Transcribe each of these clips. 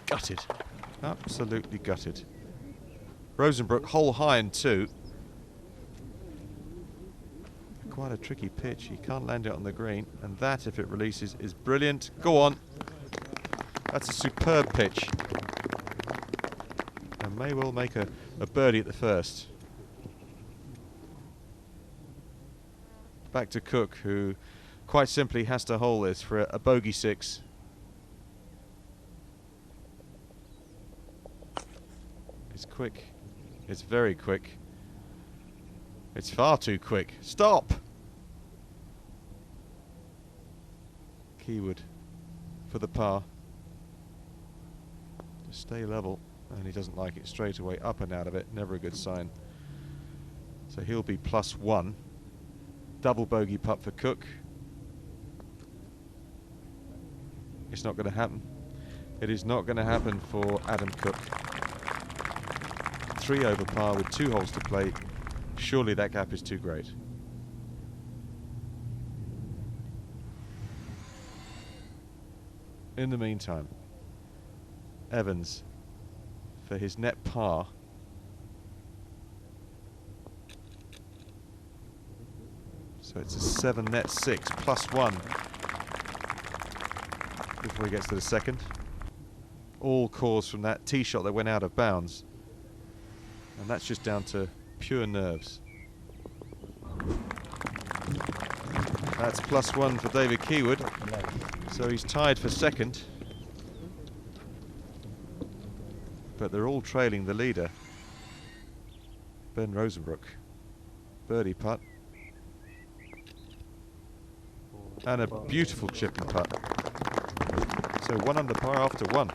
gutted. Absolutely gutted. Rosenbrook hole high in 2. Quite a tricky pitch. He can't land it on the green, and that, if it releases, is brilliant. Go on. That's a superb pitch. And may well make a birdie at the first. Back to Cook, who quite simply has to hole this for a bogey 6. It's quick. It's very quick. It's far too quick. Stop! Keywood for the par. To stay level, and he doesn't like it straight away. Up and out of it, never a good sign. So he'll be +1. Double bogey putt for Cook. It's not going to happen. It is not going to happen for Adam Cook. 3 over par with 2 holes to play. Surely that gap is too great. In the meantime, Evans for his net par. So it's a 7 net 6 +1 before he gets to the second. All caused from that tee shot that went out of bounds. And that's just down to pure nerves. That's +1 for David Keywood. So he's tied for second. But they're all trailing the leader, Ben Rosenbrook. Birdie putt. And a beautiful chip and putt. So 1 under par after 1.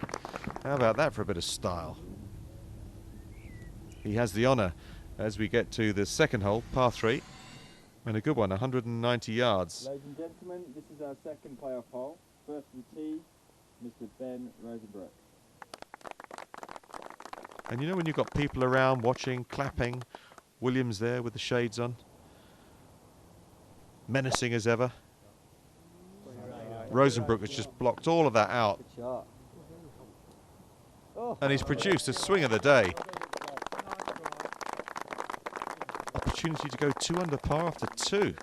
How about that for a bit of style? He has the honour as we get to the second hole, par 3. And a good one, 190 yards. Ladies and gentlemen, this is our second playoff hole. First to the tee, Mr. Ben Rosenbrook. And you know when you've got people around watching, clapping, Williams there with the shades on, menacing as ever. Rosenbrook has just blocked all of that out. And he's produced a swing of the day. Opportunity to go 2 under par after 2.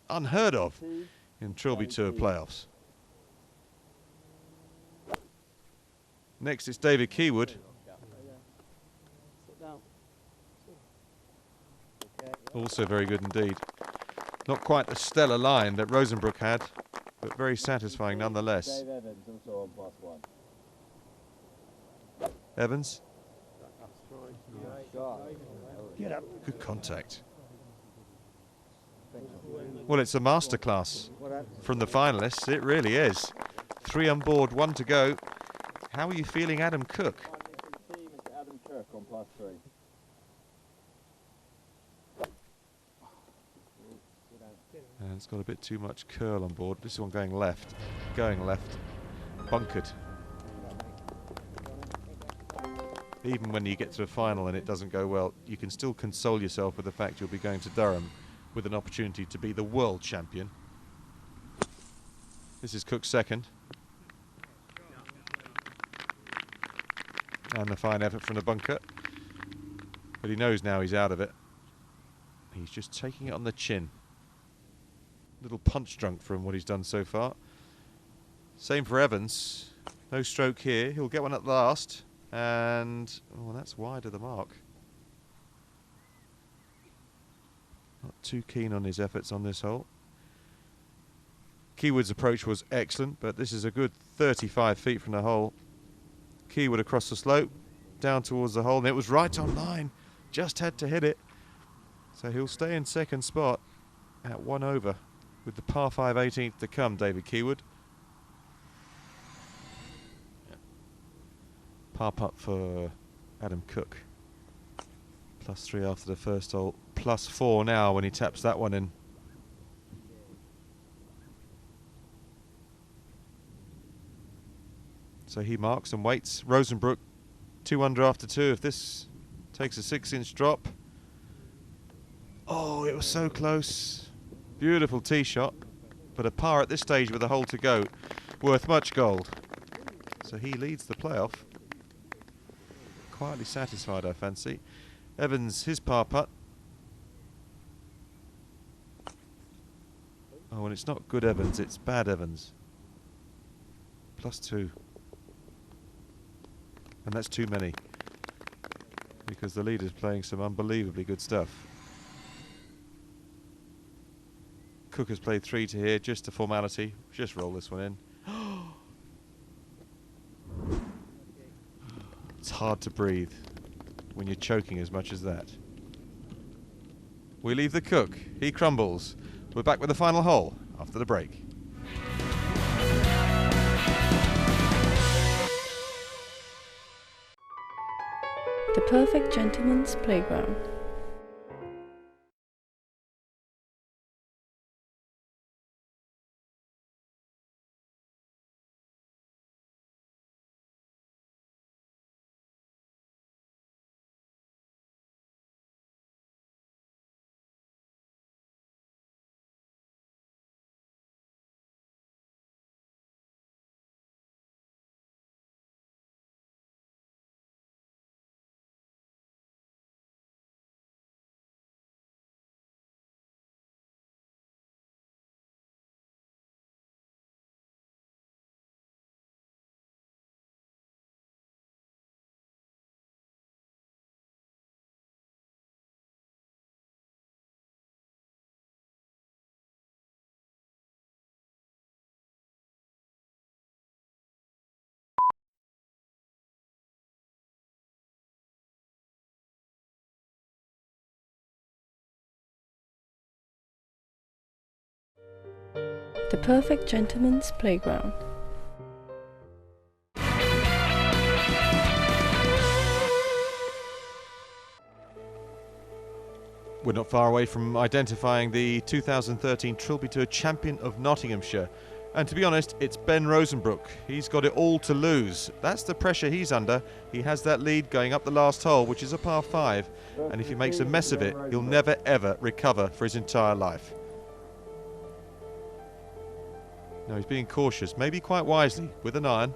Unheard of in Trilby Tour playoffs. Next it's David Keywood. Also very good indeed. Not quite the stellar line that Rosenbrook had, but very satisfying nonetheless. Dave Evans also on +1. Evans. Get up. Good contact. Well, it's a masterclass from the finalists. It really is. 3 on board, 1 to go. How are you feeling, Adam Cook? Mr. Adam Cook on +3. And it's got a bit too much curl on board. This one going left. Going left. Bunkered. Even when you get to a final and it doesn't go well, you can still console yourself with the fact you'll be going to Durham with an opportunity to be the world champion. This is Cook's second. And a fine effort from the bunker. But he knows now he's out of it. He's just taking it on the chin. Little punch drunk from what he's done so far. Same for Evans. No stroke here. He'll get one at last. And, oh, that's wide of the mark. Not too keen on his efforts on this hole. Keywood's approach was excellent, but this is a good 35 feet from the hole. Keywood across the slope, down towards the hole, and it was right on line. Just had to hit it. So he'll stay in second spot at 1 over with the par 5 18th to come, David Keywood. Par putt for Adam Cook. +3 after the first hole. +4 now when he taps that one in. So he marks and waits. Rosenbrook 2 under after 2. If this takes a 6-inch drop. Oh, it was so close. Beautiful tee shot. But a par at this stage with a hole to go. Worth much gold. So he leads the playoff. Quietly satisfied, I fancy. Evans, his par putt. Oh, and it's not good Evans, it's bad Evans. +2. And that's too many. Because the leader's playing some unbelievably good stuff. Cook has played 3 to here, just a formality. Just roll this one in. It's hard to breathe when you're choking as much as that. We leave the Cook. He crumbles. We're back with the final hole after the break. The perfect gentleman's playground. The perfect gentleman's playground. We're not far away from identifying the 2013 Trilby Tour Champion of Nottinghamshire. And to be honest, it's Ben Rosenbrook. He's got it all to lose. That's the pressure he's under. He has that lead going up the last hole, which is a par 5. And if he makes a mess of it, he'll never ever recover for his entire life. No, he's being cautious, maybe quite wisely, with an iron.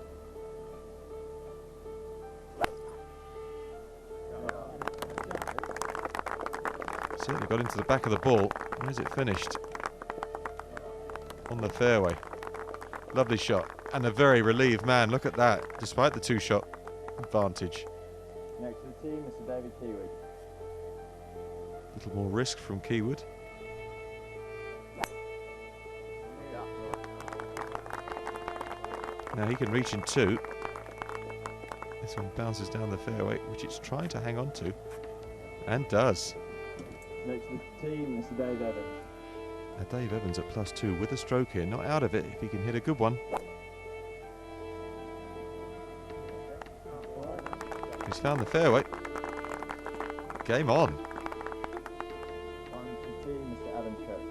Certainly got into the back of the ball. Where's it finished? On the fairway. Lovely shot. And a very relieved man. Look at that, despite the 2-shot advantage. Next to the team, Mr. David Keywood. A little more risk from Keywood. Now he can reach in 2. This one bounces down the fairway, which it's trying to hang on to. And does. Next to the team, Mr. Dave Evans. Now Dave Evans at +2 with a stroke here. Not out of it if he can hit a good one. He's found the fairway. Game on. On to the team, Mr. Adam Cook.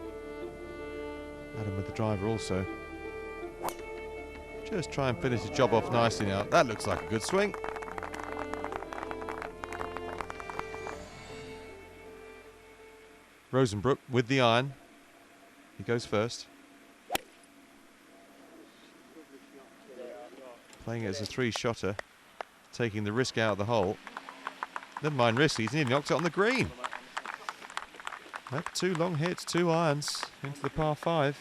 Adam with the driver also. Just try and finish the job off nicely now. That looks like a good swing. Rosenbrook with the iron. He goes first. Playing it as a 3-shotter. Taking the risk out of the hole. Never mind risk, he's nearly knocked it on the green. Yep, 2 long hits, 2 irons into the par 5.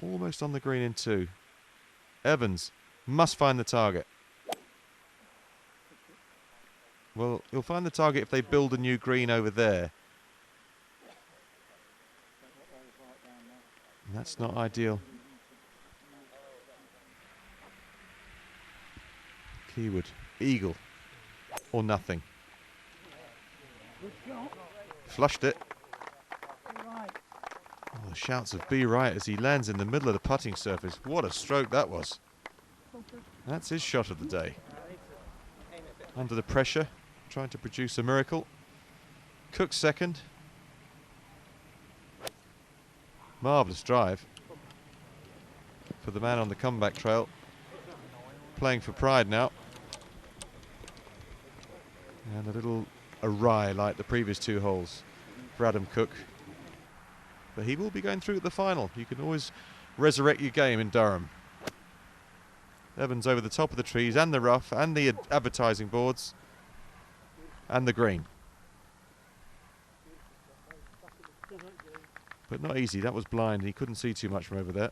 Almost on the green in 2. Evans must find the target. Well, he'll find the target if they build a new green over there. And that's not ideal. Keywood, eagle, or nothing. Flushed it. Oh, the shouts of be right as he lands in the middle of the putting surface. What a stroke that was. That's his shot of the day. Under the pressure, trying to produce a miracle. Cook second. Marvellous drive for the man on the comeback trail. Playing for pride now. And a little awry like the previous 2 holes for Adam Cook. But he will be going through at the final. You can always resurrect your game in Durham. Evans over the top of the trees and the rough and the advertising boards and the green. But not easy, that was blind. He couldn't see too much from over there.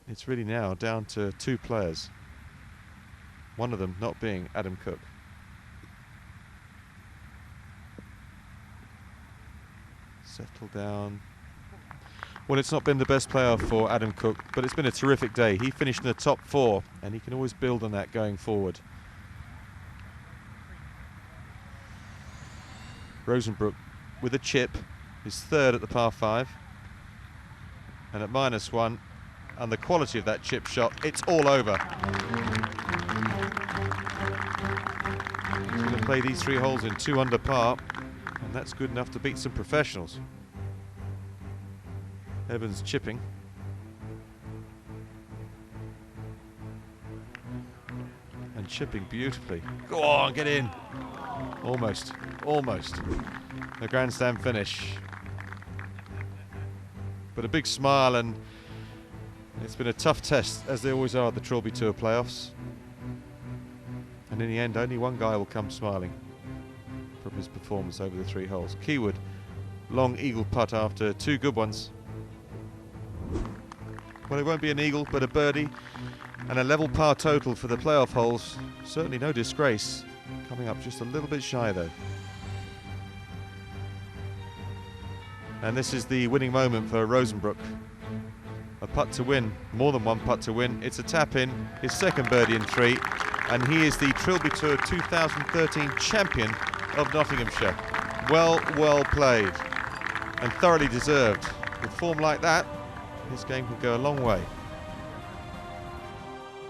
It's really now down to 2 players. One of them not being Adam Cook. Settle down. Well, it's not been the best playoff for Adam Cook, but it's been a terrific day. He finished in the top 4, and he can always build on that going forward. Rosenbrook with a chip, his 3rd at the par 5. And at -1, and the quality of that chip shot, it's all over. He's going to play these 3 holes in 2 under par, and that's good enough to beat some professionals. Evans chipping. And chipping beautifully. Go on, get in. Almost, almost. The grandstand finish. But a big smile, and it's been a tough test, as they always are at the Trilby Tour playoffs. And in the end, only one guy will come smiling from his performance over the 3 holes. Keywood, long eagle putt after 2 good ones. Well, it won't be an eagle, but a birdie and a level par total for the playoff holes. Certainly no disgrace. Coming up just a little bit shy, though. And this is the winning moment for Rosenbrook. A putt to win, more than one putt to win. It's a tap in, his 2nd birdie in 3, and he is the Trilby Tour 2013 champion of Nottinghamshire. Well played, and thoroughly deserved. With form like that, this game could go a long way.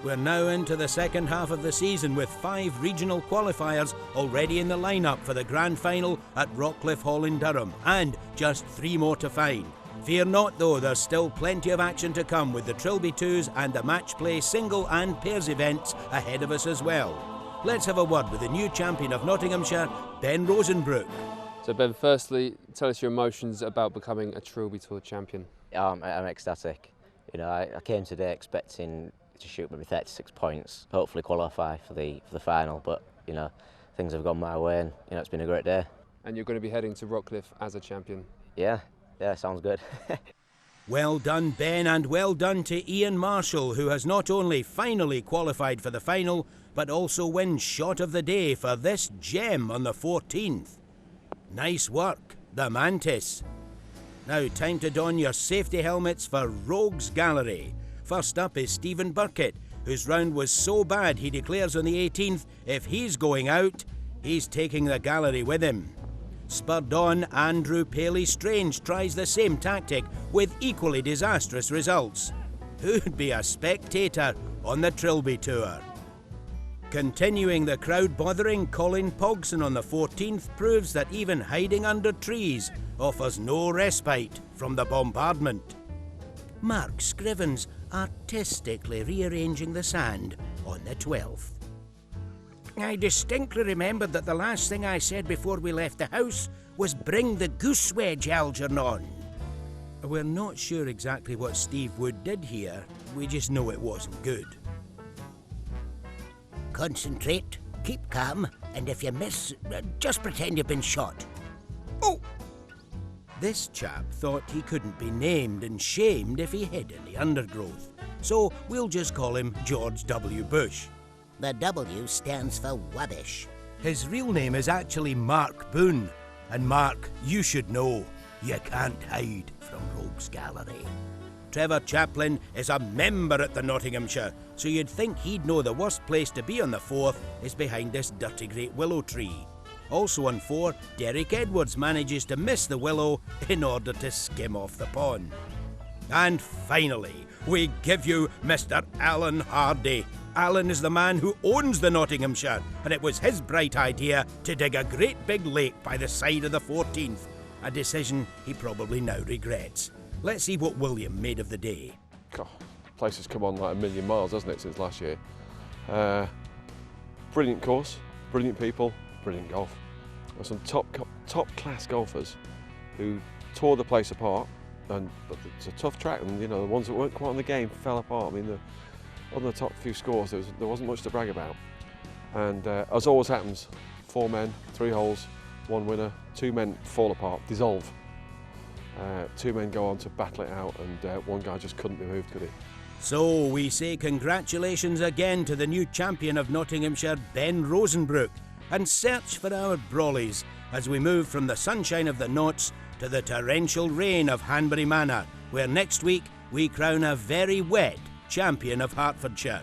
We're now into the second half of the season with 5 regional qualifiers already in the lineup for the grand final at Rockcliffe Hall in Durham, and just 3 more to find. Fear not though, there's still plenty of action to come with the Trilby 2s and the match play single and pairs events ahead of us as well. Let's have a word with the new champion of Nottinghamshire, Ben Rosenbrook. So Ben, firstly, tell us your emotions about becoming a Trilby Tour champion. I'm ecstatic. You know, I came today expecting to shoot maybe 36 points, hopefully qualify for the final, but you know, things have gone my way, and you know, it's been a great day. And you're going to be heading to Rockcliffe as a champion. Yeah, sounds good. Well done, Ben, and well done to Ian Marshall, who has not only finally qualified for the final, but also wins shot of the day for this gem on the 14th. Nice work, the Mantis. Now time to don your safety helmets for Rogues Gallery. First up is Stephen Burkett, whose round was so bad he declares on the 18th if he's going out, he's taking the gallery with him. Spurred on, Andrew Paley-Strange tries the same tactic with equally disastrous results. Who'd be a spectator on the Trilby Tour? Continuing the crowd-bothering, Colin Pogson on the 14th proves that even hiding under trees offers no respite from the bombardment. Mark Scrivens artistically rearranging the sand on the 12th. I distinctly remembered that the last thing I said before we left the house was bring the goose wedge, Algernon. We're not sure exactly what Steve Wood did here, we just know it wasn't good. Concentrate, keep calm, and if you miss, just pretend you've been shot. Oh! This chap thought he couldn't be named and shamed if he hid in the undergrowth, so we'll just call him George W. Bush. The W stands for Wabbish. His real name is actually Mark Boone, and Mark, you should know, you can't hide from Rogues Gallery. Trevor Chaplin is a member at the Nottinghamshire, so you'd think he'd know the worst place to be on the 4th is behind this dirty great willow tree. Also on 4, Derek Edwards manages to miss the willow in order to skim off the pond. And finally, we give you Mr. Alan Hardy. Alan is the man who owns the Nottinghamshire, and it was his bright idea to dig a great big lake by the side of the 14th, a decision he probably now regrets. Let's see what William made of the day. God, the place has come on like a million miles, hasn't it, since last year? Brilliant course, brilliant people, brilliant golf. There were some top class golfers who tore the place apart, but it's a tough track, and you know the ones that weren't quite on the game fell apart. I mean, on the top few scores, there wasn't much to brag about. And as always happens, 4 men, 3 holes, 1 winner. 2 men fall apart, dissolve. 2 men go on to battle it out, and 1 guy just couldn't be moved, could he? So we say congratulations again to the new champion of Nottinghamshire, Ben Rosenbrook, and search for our brawlies as we move from the sunshine of the Notts to the torrential rain of Hanbury Manor, where next week we crown a very wet champion of Hertfordshire.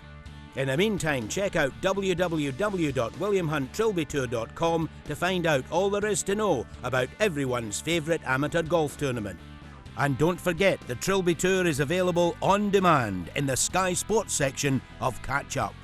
In the meantime, check out www.williamhunttrilbytour.com to find out all there is to know about everyone's favourite amateur golf tournament. And don't forget, the Trilby Tour is available on demand in the Sky Sports section of Catch Up.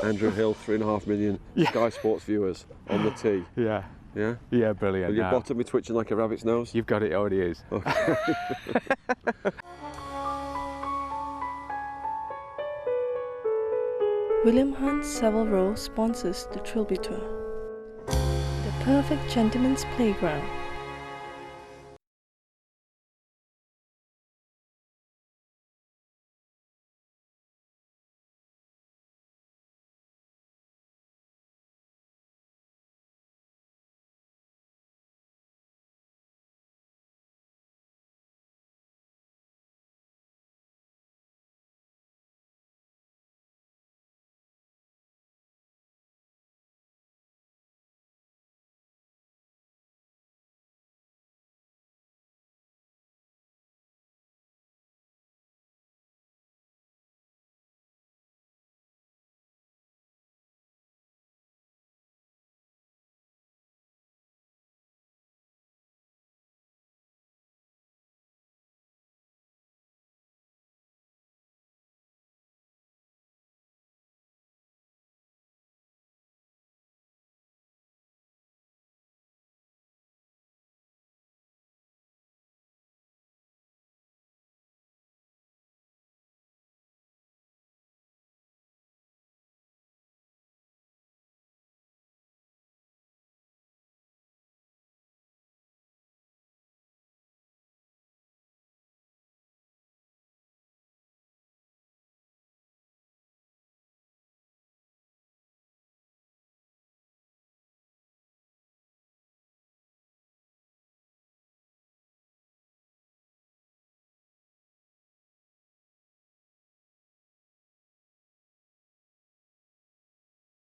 Andrew Hill, 3.5 million Sky Sports viewers on the tee. Yeah. Yeah? Yeah, brilliant. Will your bottom be twitching like a rabbit's nose? You've got it, already is. Okay. William Hunt Savile Row sponsors the Trilby Tour. The perfect gentleman's playground.